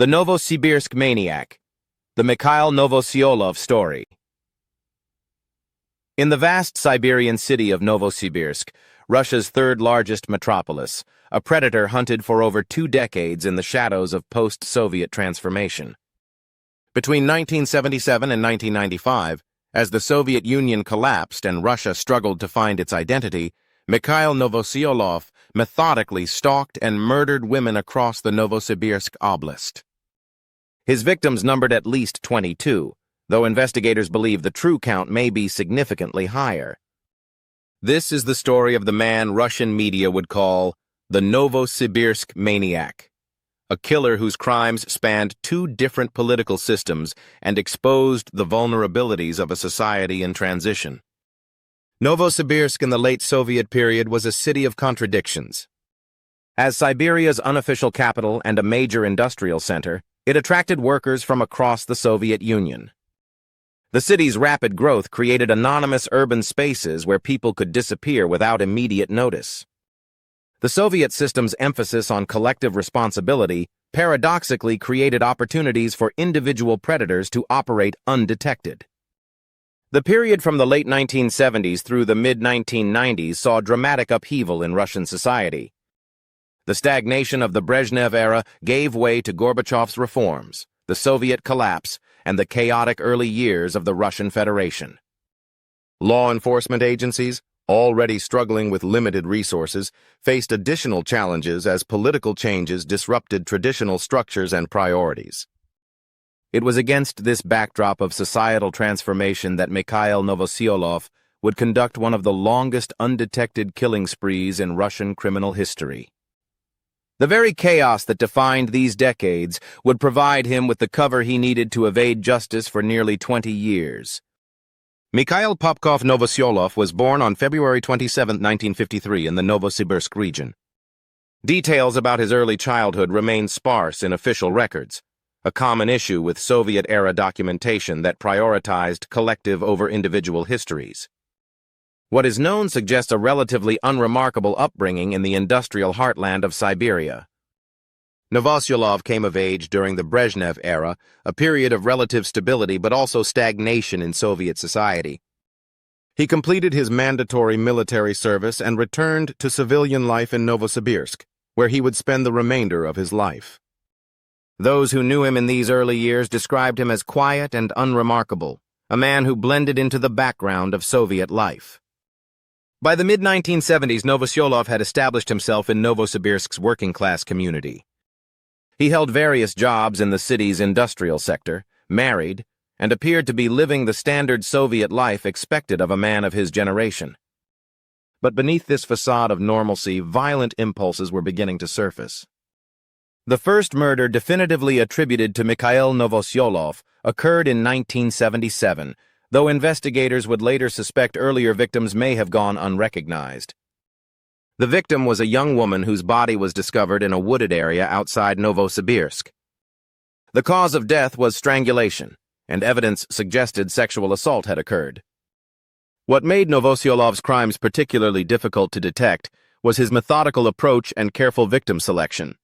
The Novosibirsk Maniac, the Mikhail Novosyolov story. In the vast Siberian city of Novosibirsk, Russia's third-largest metropolis, a predator hunted for over 2 decades in the shadows of post-Soviet transformation. Between 1977 and 1995, as the Soviet Union collapsed and Russia struggled to find its identity, Mikhail Novosyolov methodically stalked and murdered women across the Novosibirsk oblast. His victims numbered at least 22, though investigators believe the true count may be significantly higher. This is the story of the man Russian media would call the Novosibirsk Maniac, a killer whose crimes spanned 2 different political systems and exposed the vulnerabilities of a society in transition. Novosibirsk in the late Soviet period was a city of contradictions. As Siberia's unofficial capital and a major industrial center, it attracted workers from across the Soviet Union. The city's rapid growth created anonymous urban spaces where people could disappear without immediate notice. The Soviet system's emphasis on collective responsibility paradoxically created opportunities for individual predators to operate undetected. The period from the late 1970s through the mid-1990s saw dramatic upheaval in Russian society. The stagnation of the Brezhnev era gave way to Gorbachev's reforms, the Soviet collapse, and the chaotic early years of the Russian Federation. Law enforcement agencies, already struggling with limited resources, faced additional challenges as political changes disrupted traditional structures and priorities. It was against this backdrop of societal transformation that Mikhail Novosyolov would conduct one of the longest undetected killing sprees in Russian criminal history. The very chaos that defined these decades would provide him with the cover he needed to evade justice for nearly 20 years. Mikhail Popkov Novosyolov was born on February 27, 1953 in the Novosibirsk region. Details about his early childhood remain sparse in official records, a common issue with Soviet-era documentation that prioritized collective over individual histories. What is known suggests a relatively unremarkable upbringing in the industrial heartland of Siberia. Novosyolov came of age during the Brezhnev era, a period of relative stability but also stagnation in Soviet society. He completed his mandatory military service and returned to civilian life in Novosibirsk, where he would spend the remainder of his life. Those who knew him in these early years described him as quiet and unremarkable, a man who blended into the background of Soviet life. By the mid-1970s, Novosyolov had established himself in Novosibirsk's working-class community. He held various jobs in the city's industrial sector, married, and appeared to be living the standard Soviet life expected of a man of his generation. But beneath this facade of normalcy, violent impulses were beginning to surface. The first murder definitively attributed to Mikhail Novosyolov occurred in 1977, though investigators would later suspect earlier victims may have gone unrecognized. The victim was a young woman whose body was discovered in a wooded area outside Novosibirsk. The cause of death was strangulation, and evidence suggested sexual assault had occurred. What made Novosyolov's crimes particularly difficult to detect was his methodical approach and careful victim selection.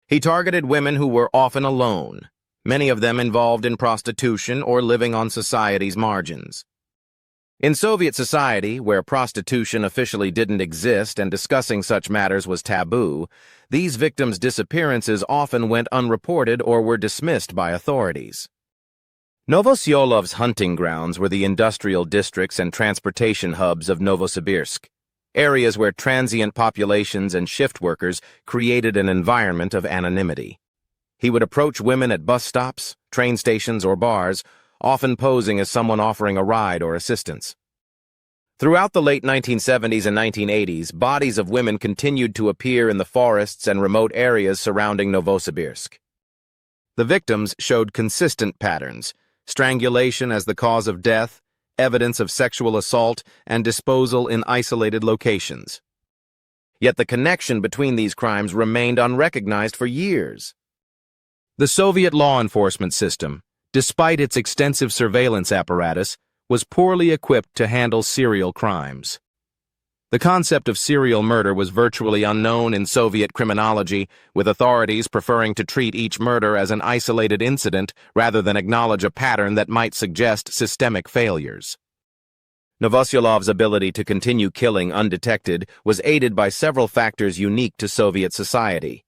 He targeted women who were often alone, many of them involved in prostitution or living on society's margins. In Soviet society, where prostitution officially didn't exist and discussing such matters was taboo, these victims' disappearances often went unreported or were dismissed by authorities. Novosyolov's hunting grounds were the industrial districts and transportation hubs of Novosibirsk, areas where transient populations and shift workers created an environment of anonymity. He would approach women at bus stops, train stations, or bars, often posing as someone offering a ride or assistance. Throughout the late 1970s and 1980s, bodies of women continued to appear in the forests and remote areas surrounding Novosibirsk. The victims showed consistent patterns: strangulation as the cause of death, evidence of sexual assault, and disposal in isolated locations. Yet the connection between these crimes remained unrecognized for years. The Soviet law enforcement system, despite its extensive surveillance apparatus, was poorly equipped to handle serial crimes. The concept of serial murder was virtually unknown in Soviet criminology, with authorities preferring to treat each murder as an isolated incident rather than acknowledge a pattern that might suggest systemic failures. Novosyolov's ability to continue killing undetected was aided by several factors unique to Soviet society.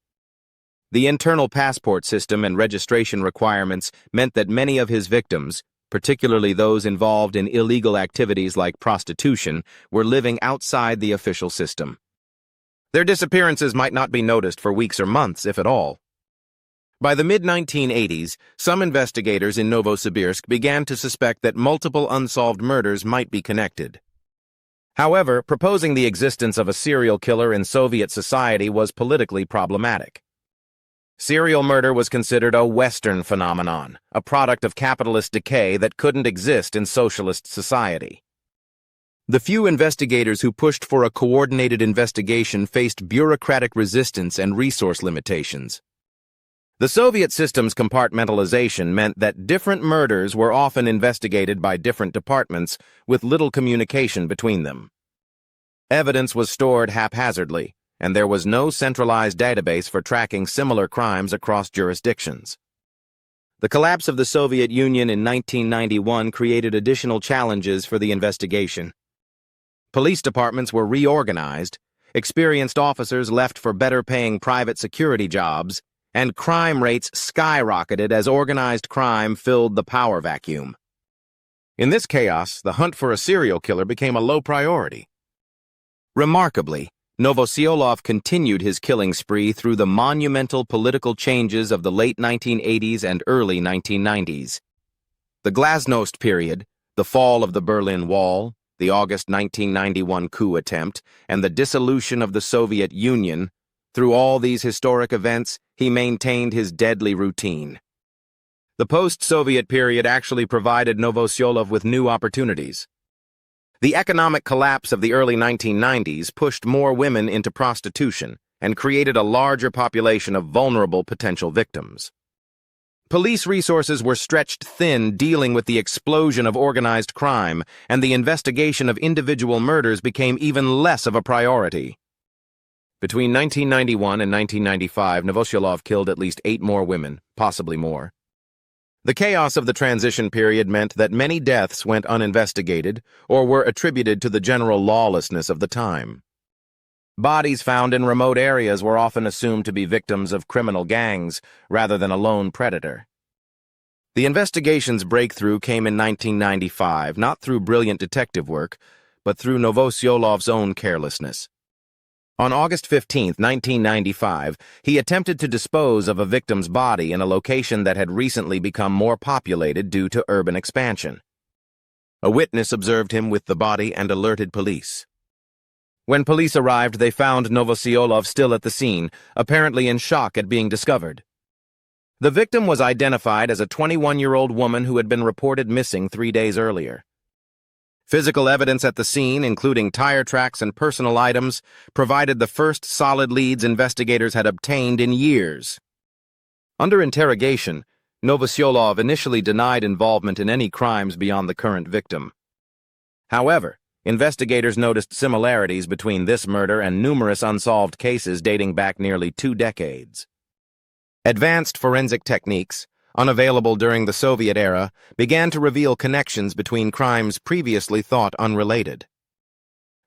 The internal passport system and registration requirements meant that many of his victims, particularly those involved in illegal activities like prostitution, were living outside the official system. Their disappearances might not be noticed for weeks or months, if at all. By the mid-1980s, some investigators in Novosibirsk began to suspect that multiple unsolved murders might be connected. However, proposing the existence of a serial killer in Soviet society was politically problematic. Serial murder was considered a Western phenomenon, a product of capitalist decay that couldn't exist in socialist society. The few investigators who pushed for a coordinated investigation faced bureaucratic resistance and resource limitations. The Soviet system's compartmentalization meant that different murders were often investigated by different departments with little communication between them. Evidence was stored haphazardly, and there was no centralized database for tracking similar crimes across jurisdictions. The collapse of the Soviet Union in 1991 created additional challenges for the investigation. Police departments were reorganized, experienced officers left for better-paying private security jobs, and crime rates skyrocketed as organized crime filled the power vacuum. In this chaos, the hunt for a serial killer became a low priority. Remarkably, Novosyolov continued his killing spree through the monumental political changes of the late 1980s and early 1990s. The Glasnost period, the fall of the Berlin Wall, the August 1991 coup attempt, and the dissolution of the Soviet Union, through all these historic events, he maintained his deadly routine. The post-Soviet period actually provided Novosyolov with new opportunities. The economic collapse of the early 1990s pushed more women into prostitution and created a larger population of vulnerable potential victims. Police resources were stretched thin dealing with the explosion of organized crime, and the investigation of individual murders became even less of a priority. Between 1991 and 1995, Novosyolov killed at least 8 more women, possibly more. The chaos of the transition period meant that many deaths went uninvestigated or were attributed to the general lawlessness of the time. Bodies found in remote areas were often assumed to be victims of criminal gangs rather than a lone predator. The investigation's breakthrough came in 1995, not through brilliant detective work, but through Novosyolov's own carelessness. On August 15, 1995, he attempted to dispose of a victim's body in a location that had recently become more populated due to urban expansion. A witness observed him with the body and alerted police. When police arrived, they found Novosyolov still at the scene, apparently in shock at being discovered. The victim was identified as a 21-year-old woman who had been reported missing 3 days earlier. Physical evidence at the scene, including tire tracks and personal items, provided the first solid leads investigators had obtained in years. Under interrogation, Novosyolov initially denied involvement in any crimes beyond the current victim. However, investigators noticed similarities between this murder and numerous unsolved cases dating back nearly 2 decades. Advanced forensic techniques, unavailable during the Soviet era, began to reveal connections between crimes previously thought unrelated.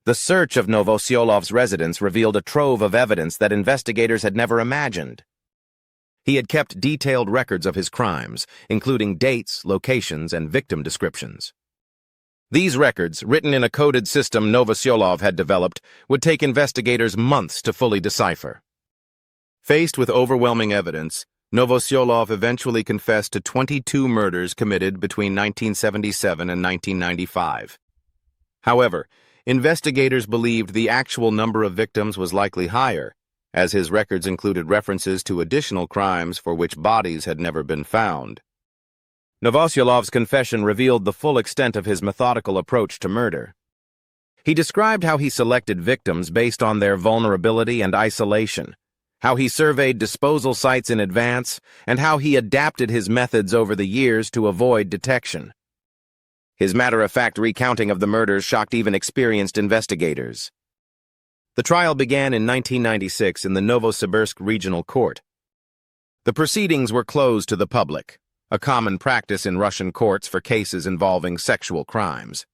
The search of Novosyolov's residence revealed a trove of evidence that investigators had never imagined. He had kept detailed records of his crimes, including dates, locations, and victim descriptions. These records, written in a coded system Novosyolov had developed, would take investigators months to fully decipher. Faced with overwhelming evidence, Novosyolov eventually confessed to 22 murders committed between 1977 and 1995. However, investigators believed the actual number of victims was likely higher, as his records included references to additional crimes for which bodies had never been found. Novosyolov's confession revealed the full extent of his methodical approach to murder. He described how he selected victims based on their vulnerability and isolation, how he surveyed disposal sites in advance, and how he adapted his methods over the years to avoid detection. His matter-of-fact recounting of the murders shocked even experienced investigators. The trial began in 1996 in the Novosibirsk Regional Court. The proceedings were closed to the public, a common practice in Russian courts for cases involving sexual crimes.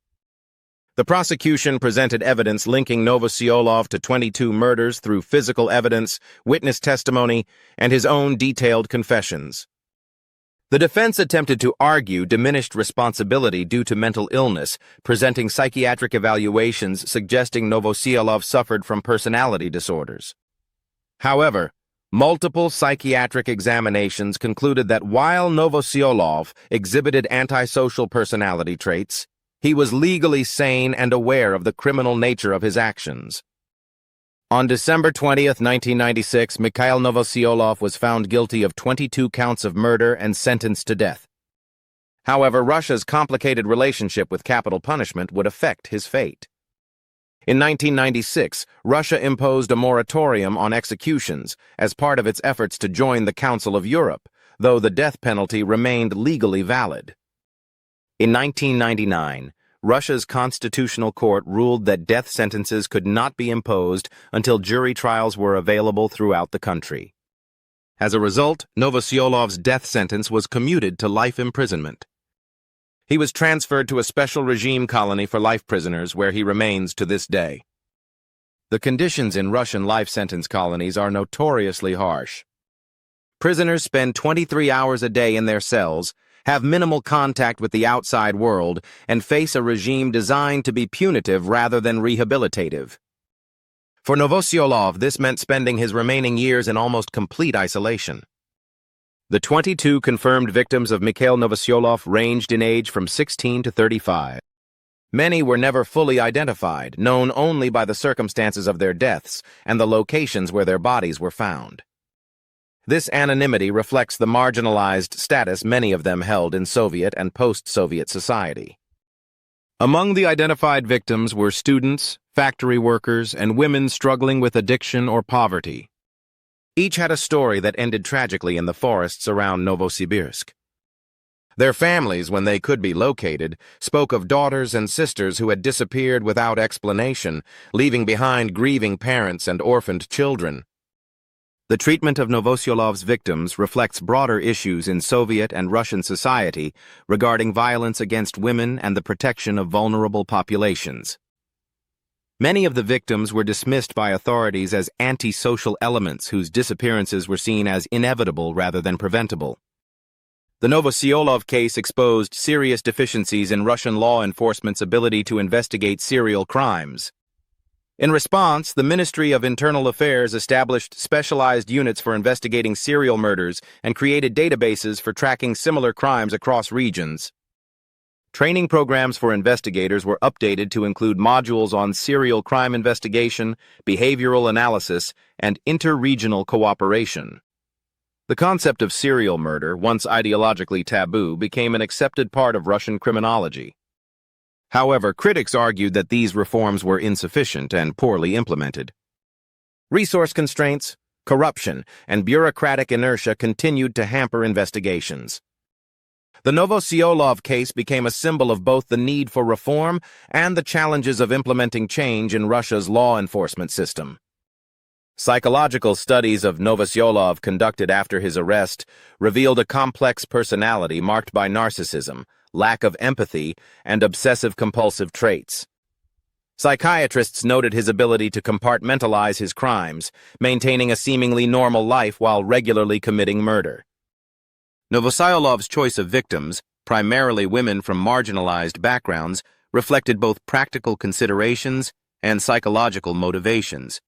The prosecution presented evidence linking Novosyolov to 22 murders through physical evidence, witness testimony, and his own detailed confessions. The defense attempted to argue diminished responsibility due to mental illness, presenting psychiatric evaluations suggesting Novosyolov suffered from personality disorders. However, multiple psychiatric examinations concluded that while Novosyolov exhibited antisocial personality traits, he was legally sane and aware of the criminal nature of his actions. On December 20, 1996, Mikhail Novosyolov was found guilty of 22 counts of murder and sentenced to death. However, Russia's complicated relationship with capital punishment would affect his fate. In 1996, Russia imposed a moratorium on executions as part of its efforts to join the Council of Europe, though the death penalty remained legally valid. In 1999, Russia's constitutional court ruled that death sentences could not be imposed until jury trials were available throughout the country. As a result, Novosyolov's death sentence was commuted to life imprisonment. He was transferred to a special regime colony for life prisoners where he remains to this day. The conditions in Russian life sentence colonies are notoriously harsh. Prisoners spend 23 hours a day in their cells, have minimal contact with the outside world, and face a regime designed to be punitive rather than rehabilitative. For Novosyolov, this meant spending his remaining years in almost complete isolation. The 22 confirmed victims of Mikhail Novosyolov ranged in age from 16 to 35. Many were never fully identified, known only by the circumstances of their deaths and the locations where their bodies were found. This anonymity reflects the marginalized status many of them held in Soviet and post-Soviet society. Among the identified victims were students, factory workers, and women struggling with addiction or poverty. Each had a story that ended tragically in the forests around Novosibirsk. Their families, when they could be located, spoke of daughters and sisters who had disappeared without explanation, leaving behind grieving parents and orphaned children. The treatment of Novosyolov's victims reflects broader issues in Soviet and Russian society regarding violence against women and the protection of vulnerable populations. Many of the victims were dismissed by authorities as antisocial elements whose disappearances were seen as inevitable rather than preventable. The Novosyolov case exposed serious deficiencies in Russian law enforcement's ability to investigate serial crimes. In response, the Ministry of Internal Affairs established specialized units for investigating serial murders and created databases for tracking similar crimes across regions. Training programs for investigators were updated to include modules on serial crime investigation, behavioral analysis, and inter-regional cooperation. The concept of serial murder, once ideologically taboo, became an accepted part of Russian criminology. However, critics argued that these reforms were insufficient and poorly implemented. Resource constraints, corruption, and bureaucratic inertia continued to hamper investigations. The Novosyolov case became a symbol of both the need for reform and the challenges of implementing change in Russia's law enforcement system. Psychological studies of Novosyolov conducted after his arrest revealed a complex personality marked by narcissism, lack of empathy, and obsessive-compulsive traits. Psychiatrists noted his ability to compartmentalize his crimes, maintaining a seemingly normal life while regularly committing murder. Novosyolov's choice of victims, primarily women from marginalized backgrounds, reflected both practical considerations and psychological motivations.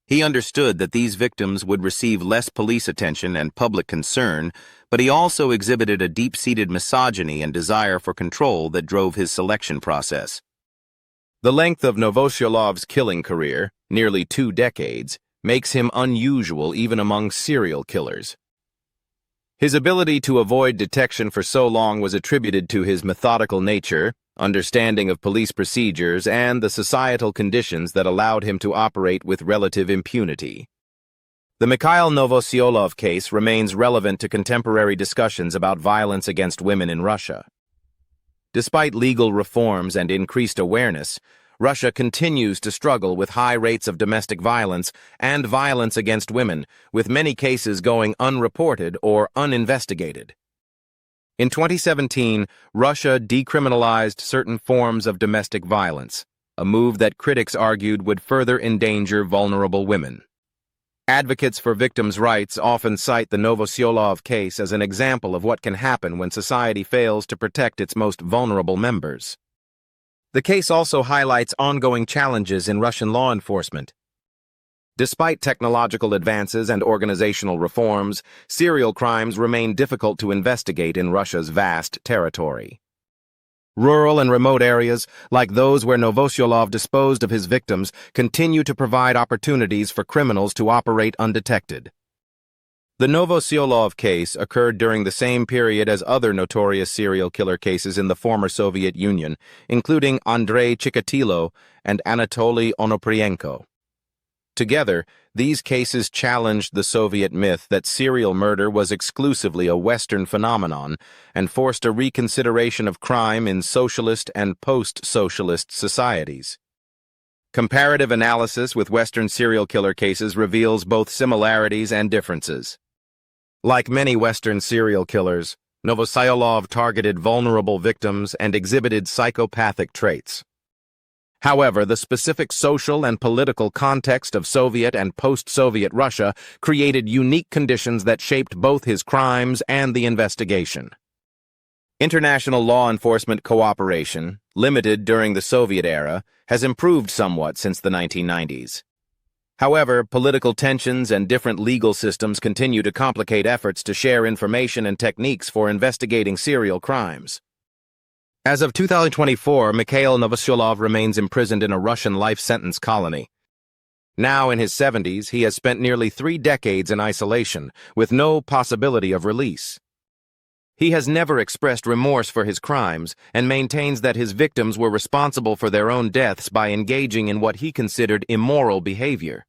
He understood that these victims would receive less police attention and public concern, but he also exhibited a deep-seated misogyny and desire for control that drove his selection process. The length of Novosyolov's killing career, nearly 2 decades, makes him unusual even among serial killers. His ability to avoid detection for so long was attributed to his methodical nature, understanding of police procedures, and the societal conditions that allowed him to operate with relative impunity. The Mikhail Novosyolov case remains relevant to contemporary discussions about violence against women in Russia. Despite legal reforms and increased awareness, Russia continues to struggle with high rates of domestic violence and violence against women, with many cases going unreported or uninvestigated. In 2017, Russia decriminalized certain forms of domestic violence, a move that critics argued would further endanger vulnerable women. Advocates for victims' rights often cite the Novosyolov case as an example of what can happen when society fails to protect its most vulnerable members. The case also highlights ongoing challenges in Russian law enforcement. Despite technological advances and organizational reforms, serial crimes remain difficult to investigate in Russia's vast territory. Rural and remote areas, like those where Novosyolov disposed of his victims, continue to provide opportunities for criminals to operate undetected. The Novosyolov case occurred during the same period as other notorious serial killer cases in the former Soviet Union, including Andrei Chikatilo and Anatoly Onoprienko. Together, these cases challenged the Soviet myth that serial murder was exclusively a Western phenomenon and forced a reconsideration of crime in socialist and post-socialist societies. Comparative analysis with Western serial killer cases reveals both similarities and differences. Like many Western serial killers, Novosyolov targeted vulnerable victims and exhibited psychopathic traits. However, the specific social and political context of Soviet and post-Soviet Russia created unique conditions that shaped both his crimes and the investigation. International law enforcement cooperation, limited during the Soviet era, has improved somewhat since the 1990s. However, political tensions and different legal systems continue to complicate efforts to share information and techniques for investigating serial crimes. As of 2024, Mikhail Novosyolov remains imprisoned in a Russian life sentence colony. Now in his 70s, he has spent nearly 3 decades in isolation, with no possibility of release. He has never expressed remorse for his crimes and maintains that his victims were responsible for their own deaths by engaging in what he considered immoral behavior.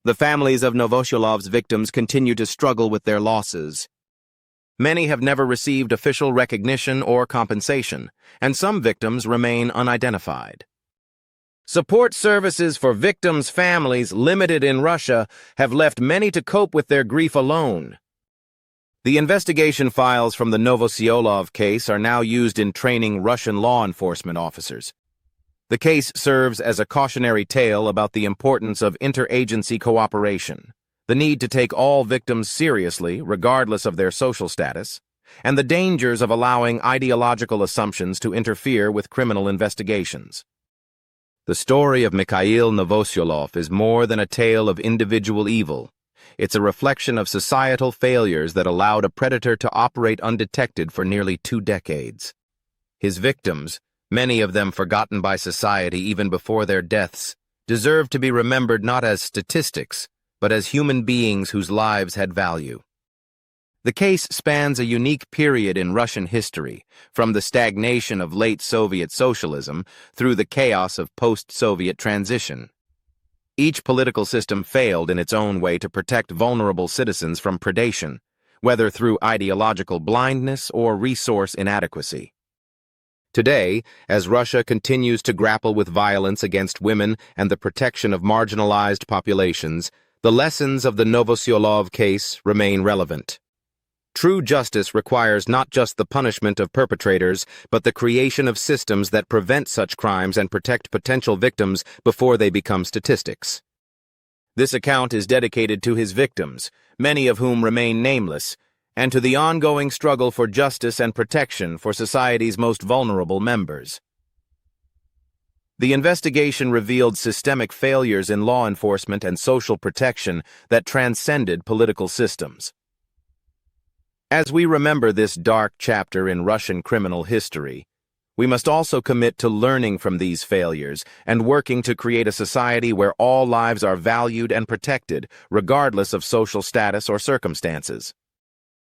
The families of Novosyolov's victims continue to struggle with their losses. Many have never received official recognition or compensation, and some victims remain unidentified. Support services for victims' families, limited in Russia, have left many to cope with their grief alone. The investigation files from the Novosyolov case are now used in training Russian law enforcement officers. The case serves as a cautionary tale about the importance of interagency cooperation, the need to take all victims seriously, regardless of their social status, and the dangers of allowing ideological assumptions to interfere with criminal investigations. The story of Mikhail Novosyolov is more than a tale of individual evil. It's a reflection of societal failures that allowed a predator to operate undetected for nearly 2 decades. His victims, many of them forgotten by society even before their deaths, deserve to be remembered not as statistics, but as human beings whose lives had value. The case spans a unique period in Russian history, from the stagnation of late Soviet socialism through the chaos of post-Soviet transition. Each political system failed in its own way to protect vulnerable citizens from predation, whether through ideological blindness or resource inadequacy. Today, as Russia continues to grapple with violence against women and the protection of marginalized populations, the lessons of the Novosyolov case remain relevant. True justice requires not just the punishment of perpetrators, but the creation of systems that prevent such crimes and protect potential victims before they become statistics. This account is dedicated to his victims, many of whom remain nameless, and to the ongoing struggle for justice and protection for society's most vulnerable members. The investigation revealed systemic failures in law enforcement and social protection that transcended political systems. As we remember this dark chapter in Russian criminal history, we must also commit to learning from these failures and working to create a society where all lives are valued and protected, regardless of social status or circumstances.